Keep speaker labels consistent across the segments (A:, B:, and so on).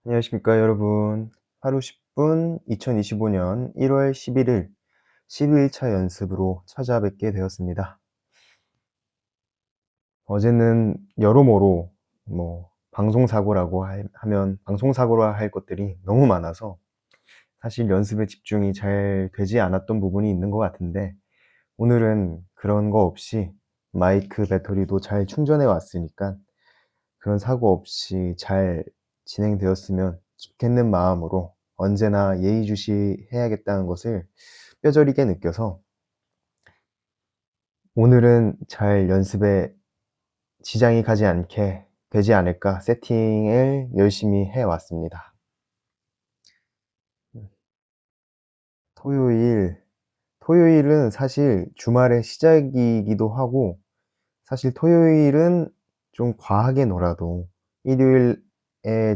A: 안녕하십니까 여러분. 하루 10분 2025년 1월 11일 11차 연습으로 찾아뵙게 되었습니다. 어제는 여러모로 방송사고라고 하면 방송사고라 할 것들이 너무 많아서 사실 연습에 집중이 잘 되지 않았던 부분이 있는 것 같은데, 오늘은 그런 거 없이 마이크 배터리도 잘 충전해 왔으니까 그런 사고 없이 잘 진행되었으면 좋겠는 마음으로 언제나 예의주시해야겠다는 것을 뼈저리게 느껴서 오늘은 잘 연습에 지장이 가지 않게 되지 않을까 세팅을 열심히 해왔습니다. 토요일, 토요일은 사실 주말의 시작이기도 하고, 사실 토요일은 좀 과하게 놀아도 일요일에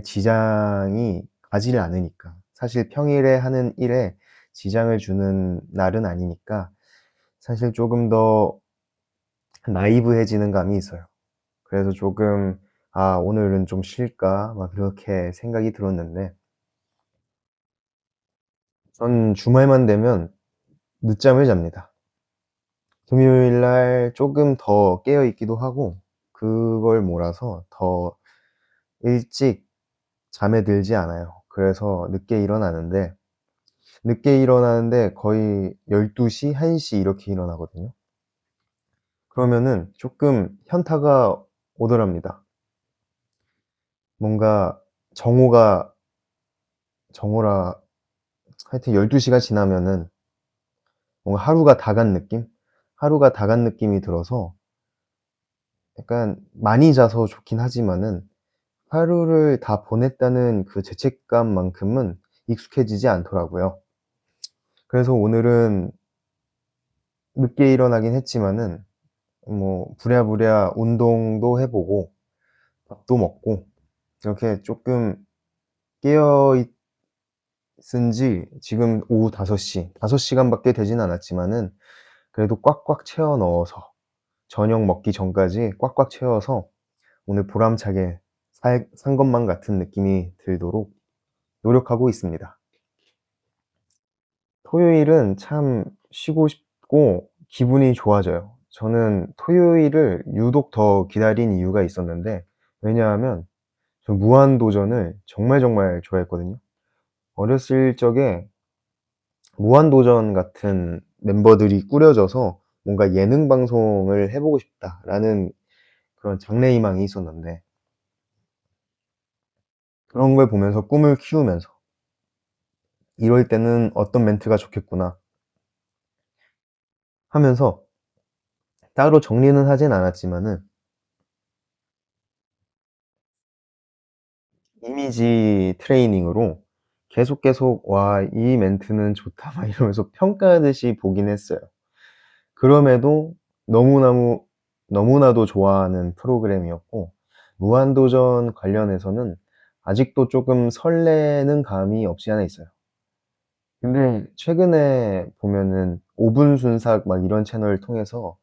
A: 지장이 가지를 않으니까, 사실 평일에 하는 일에 지장을 주는 날은 아니니까 사실 조금 더 나이브해지는 감이 있어요. 그래서 조금 오늘은 좀 쉴까 막 그렇게 생각이 들었는데, 전 주말만 되면 늦잠을 잡니다. 금요일 날 조금 더 깨어 있기도 하고, 그걸 몰아서 더 일찍 잠에 들지 않아요. 그래서 늦게 일어나는데 거의 12시, 1시 이렇게 일어나거든요. 그러면은 조금 현타가 오더랍니다. 뭔가 정오가, 정오라, 하여튼 12시가 지나면은 뭔가 하루가 다 간 느낌? 하루가 다 간 느낌이 들어서 약간 많이 자서 좋긴 하지만은 하루를 다 보냈다는 그 죄책감만큼은 익숙해지지 않더라고요. 그래서 오늘은 늦게 일어나긴 했지만은 부랴부랴 운동도 해보고 밥도 먹고 이렇게 조금 깨어 있은 지 지금 오후 5시, 5시간밖에 되진 않았지만은 그래도 꽉꽉 채워 넣어서 저녁 먹기 전까지 꽉꽉 채워서 오늘 보람차게 산 것만 같은 느낌이 들도록 노력하고 있습니다. 토요일은 참 쉬고 싶고 기분이 좋아져요. 저는 토요일을 유독 더 기다린 이유가 있었는데, 왜냐하면 저 무한도전을 정말 정말 좋아했거든요. 어렸을 적에 무한도전 같은 멤버들이 꾸려져서 뭔가 예능 방송을 해보고 싶다라는 그런 장래희망이 있었는데, 그런 걸 보면서 꿈을 키우면서 이럴 때는 어떤 멘트가 좋겠구나 하면서 따로 정리는 하진 않았지만은 이미지 트레이닝으로 계속 와, 이 멘트는 좋다 막 이러면서 평가하듯이 보긴 했어요. 그럼에도 너무나도 너무나도 좋아하는 프로그램이었고, 무한도전 관련해서는 아직도 조금 설레는 감이 없지 않아 있어요. 근데 최근에 보면은 5분 순삭 막 이런 채널을 통해서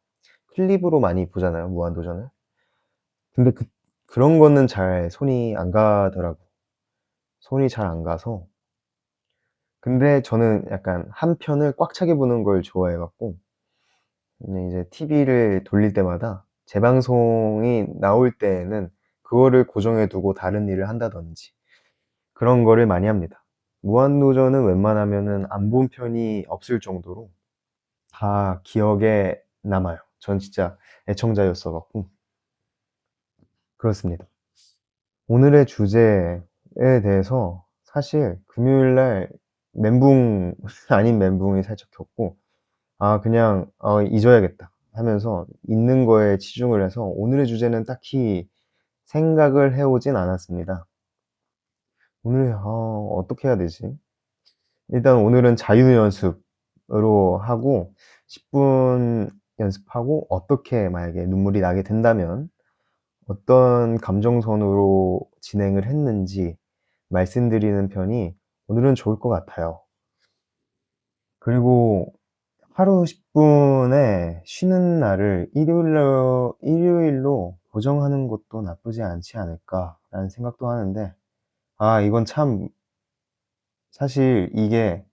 A: 클립으로 많이 보잖아요, 무한도전을. 근데 그런 거는 잘 손이 안 가더라고. 손이 잘 안 가서. 근데 저는 약간 한 편을 꽉 차게 보는 걸 좋아해 갖고, 이제 TV를 돌릴 때마다 재방송이 나올 때에는 그거를 고정해 두고 다른 일을 한다든지 그런 거를 많이 합니다. 무한도전은 웬만하면은 안 본 편이 없을 정도로 다 기억에 남아요. 전 진짜 애청자였어 갖고. 그렇습니다. 오늘의 주제에 대해서 사실 금요일 날 멘붕 아닌 멘붕이 살짝 겼고, 그냥 잊어야겠다 하면서 있는 거에 치중을 해서 오늘의 주제는 딱히 생각을 해오진 않았습니다. 오늘 어떻게 해야 되지? 일단 오늘은 자유 연습으로 하고 10분 연습하고, 어떻게 만약에 눈물이 나게 된다면 어떤 감정선으로 진행을 했는지 말씀드리는 편이 오늘은 좋을 것 같아요. 그리고 하루 10분에 쉬는 날을 일요일로 고정하는 것도 나쁘지 않지 않을까라는 생각도 하는데, 아, 이건 참, 사실 이게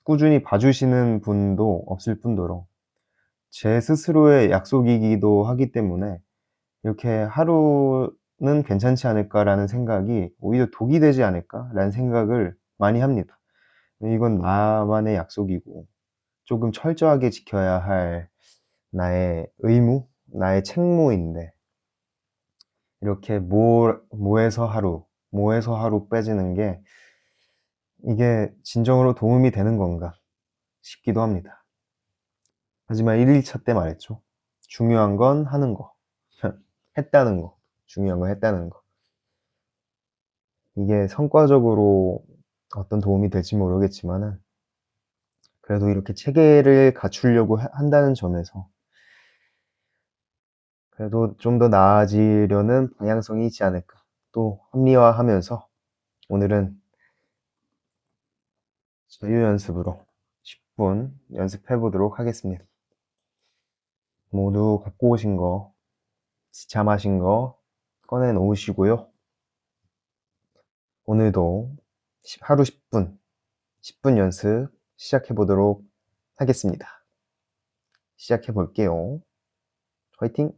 A: 꾸준히 봐주시는 분도 없을 뿐더러 제 스스로의 약속이기도 하기 때문에 이렇게 '하루는 괜찮지 않을까.'라는 생각이 오히려 독이 되지 않을까라는 생각을 많이 합니다. 이건 나만의 약속이고 조금 철저하게 지켜야 할 나의 의무, 나의 책무인데 이렇게 뭐에서 하루, 뭐에서 하루 빼지는 게 이게 진정으로 도움이 되는 건가 싶기도 합니다. 하지만 1 일차 때 말했죠. 중요한 건 하는 거. 했다는 거. 중요한 건 했다는 거. 이게 성과적으로 어떤 도움이 될지 모르겠지만은 그래도 이렇게 체계를 갖추려고 한다는 점에서 그래도 좀 더 나아지려는 방향성이 있지 않을까 또 합리화하면서 오늘은 자유 연습으로 10분 연습해 보도록 하겠습니다. 모두 갖고 오신 거, 지차 마신 거 꺼내 놓으시고요. 오늘도 하루 10분, 10분 연습 시작해 보도록 하겠습니다. 시작해 볼게요. 화이팅!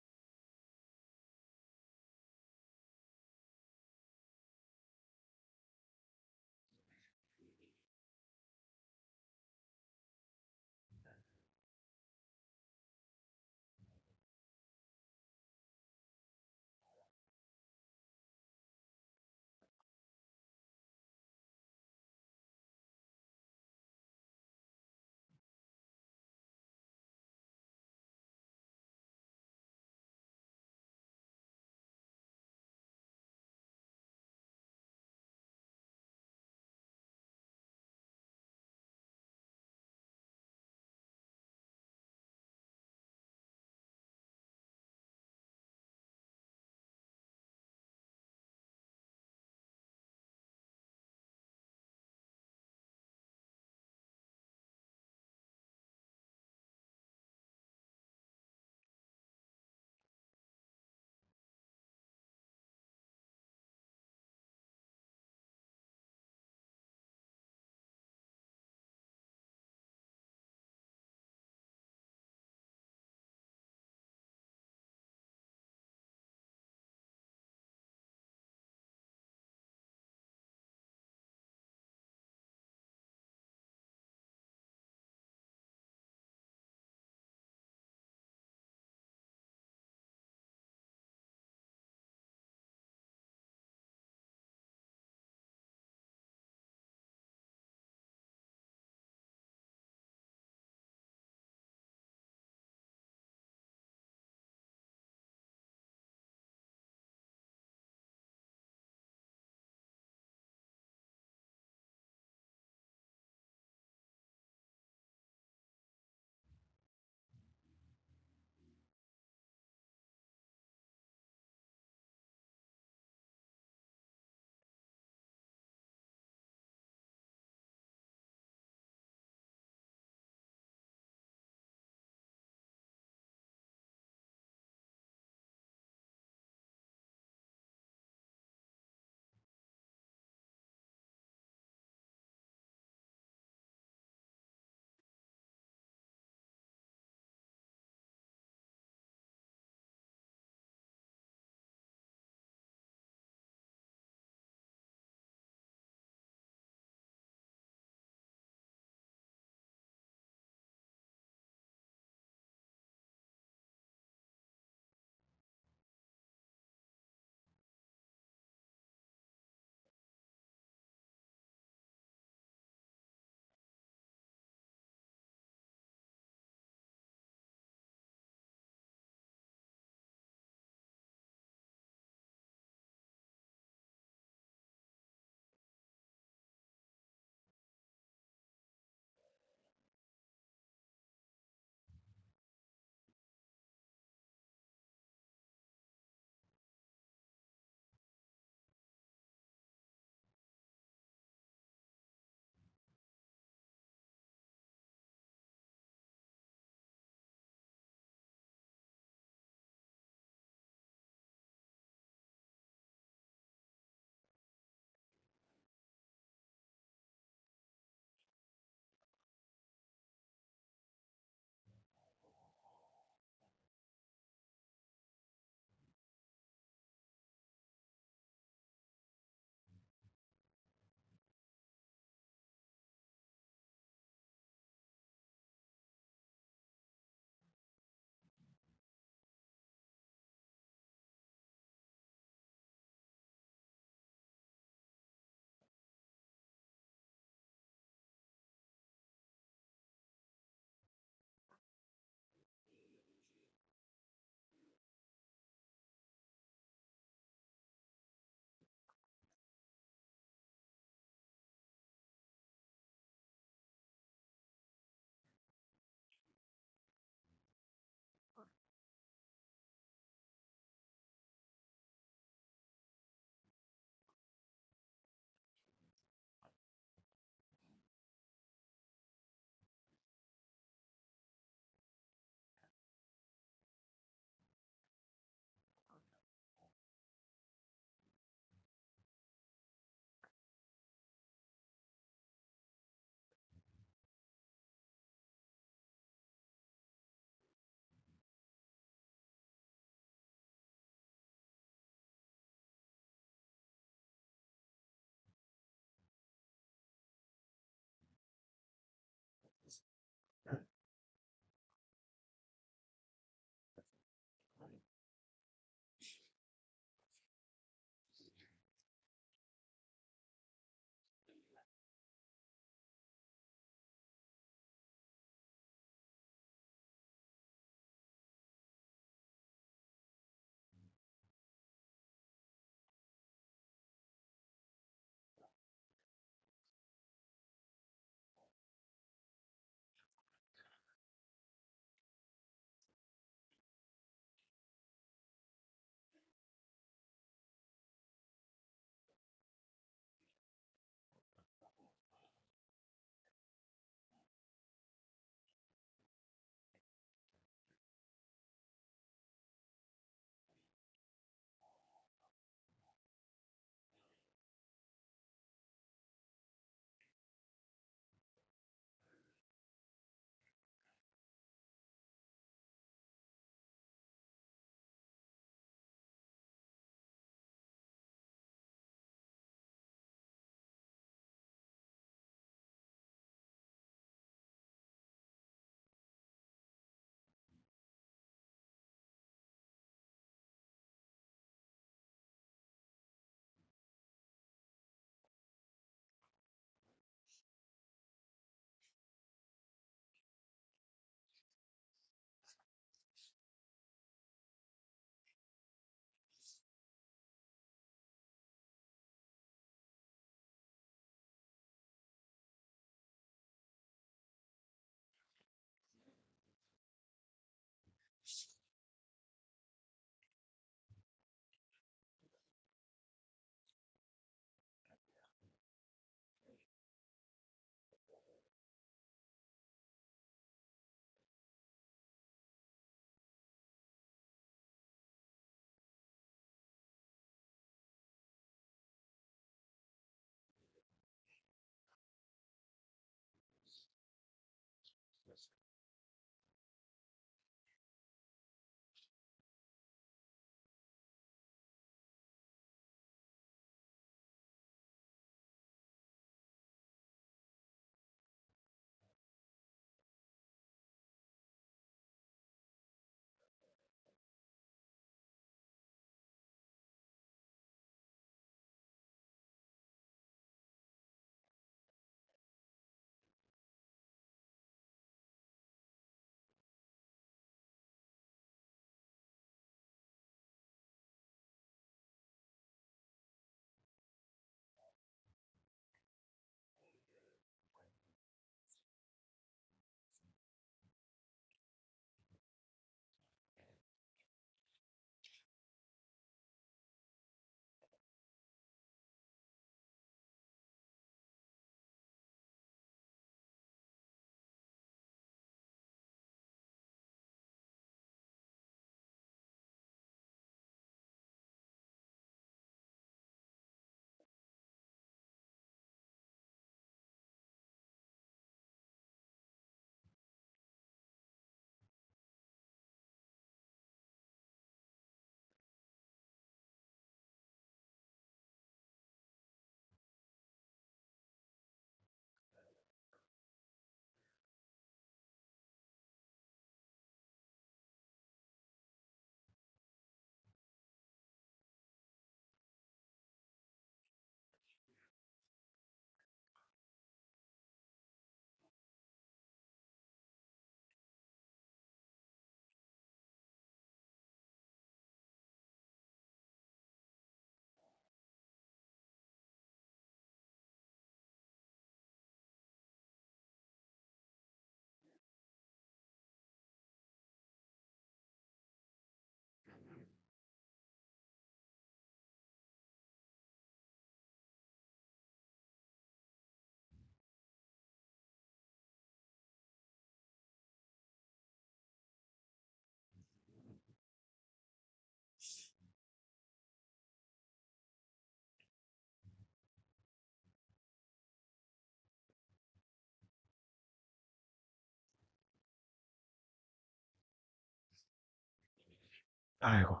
A: 아이고.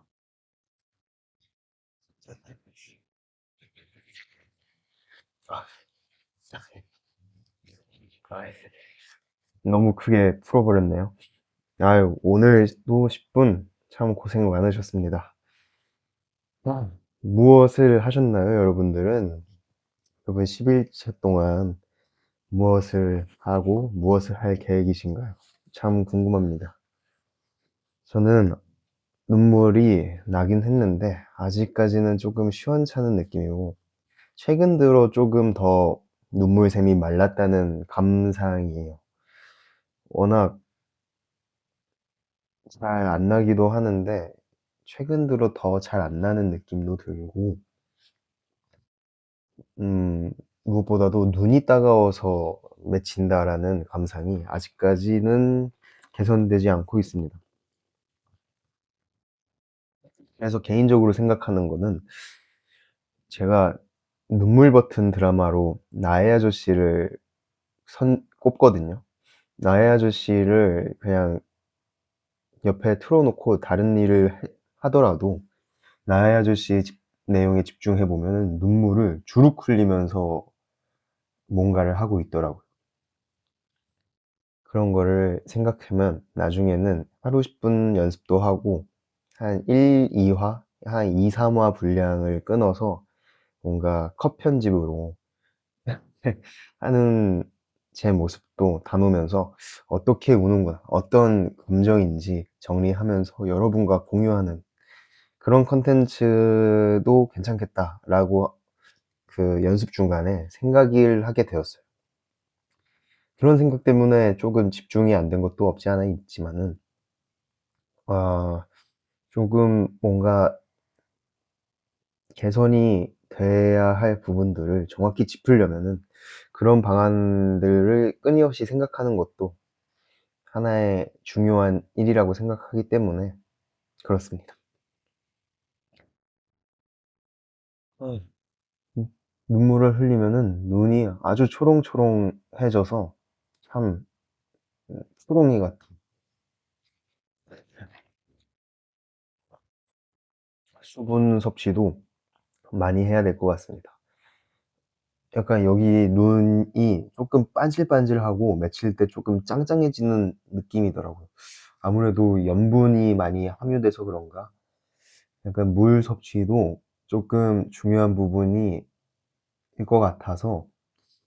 A: 아, 아, 너무 크게 풀어버렸네요. 아유, 오늘도 10분 참 고생 많으셨습니다. 무엇을 하셨나요, 여러분들은? 이번 11차 동안 무엇을 하고 무엇을 할 계획이신가요? 참 궁금합니다. 저는 눈물이 나긴 했는데 아직까지는 조금 시원찮은 느낌이고 최근 들어 조금 더 눈물샘이 말랐다는 감상이에요. 워낙 잘 안 나기도 하는데 최근 들어 더 잘 안 나는 느낌도 들고 음, 무엇보다도 눈이 따가워서 맺힌다라는 감상이 아직까지는 개선되지 않고 있습니다. 그래서 개인적으로 생각하는 거는 제가 눈물 버튼 드라마로 나의 아저씨를 꼽거든요. 나의 아저씨를 그냥 옆에 틀어놓고 다른 일을 하더라도 나의 아저씨의 내용에 집중해보면 눈물을 주룩 흘리면서 뭔가를 하고 있더라고요. 그런 거를 생각하면 나중에는 하루 10분 연습도 하고 한 1, 2화, 한 2, 3화 분량을 끊어서 뭔가 컷 편집으로 하는 제 모습도 담으면서 어떻게 우는구나, 어떤 감정인지 정리하면서 여러분과 공유하는 그런 컨텐츠도 괜찮겠다라고 그 연습 중간에 생각을 하게 되었어요. 그런 생각 때문에 조금 집중이 안 된 것도 없지 않아 있지만은, 아, 조금 뭔가 개선이 돼야 할 부분들을 정확히 짚으려면은 그런 방안들을 끊임없이 생각하는 것도 하나의 중요한 일이라고 생각하기 때문에 그렇습니다. 음. 눈물을 흘리면은 눈이 아주 초롱초롱해져서 참 초롱이 같은 수분 섭취도 많이 해야 될 것 같습니다. 약간 여기 눈이 조금 반질반질하고 맺힐 때 조금 짱짱해지는 느낌이더라고요. 아무래도 염분이 많이 함유돼서 그런가? 약간 물 섭취도 조금 중요한 부분이 일 것 같아서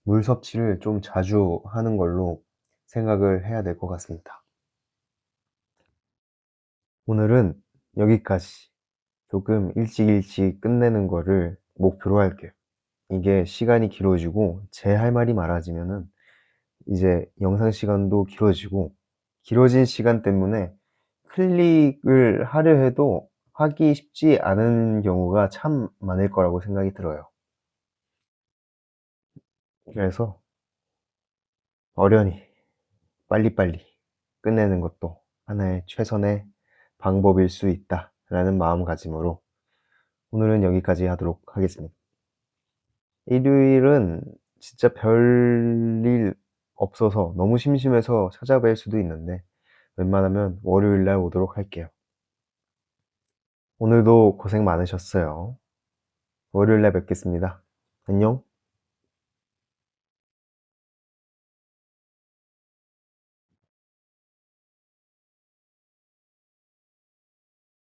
A: 물 섭취를 좀 자주 하는 걸로 생각을 해야 될 것 같습니다. 오늘은 여기까지 조금 일찍 일찍 끝내는 거를 목표로 할게요. 이게 시간이 길어지고 제 할 말이 많아지면은 이제 영상 시간도 길어지고 길어진 시간 때문에 클릭을 하려 해도 하기 쉽지 않은 경우가 참 많을 거라고 생각이 들어요. 그래서 어련히 빨리빨리 끝내는 것도 하나의 최선의 방법일 수 있다라는 마음가짐으로 오늘은 여기까지 하도록 하겠습니다. 일요일은 진짜 별일 없어서 너무 심심해서 찾아뵐 수도 있는데 웬만하면 월요일 날 오도록 할게요. 오늘도 고생 많으셨어요. 월요일 날 뵙겠습니다. 안녕.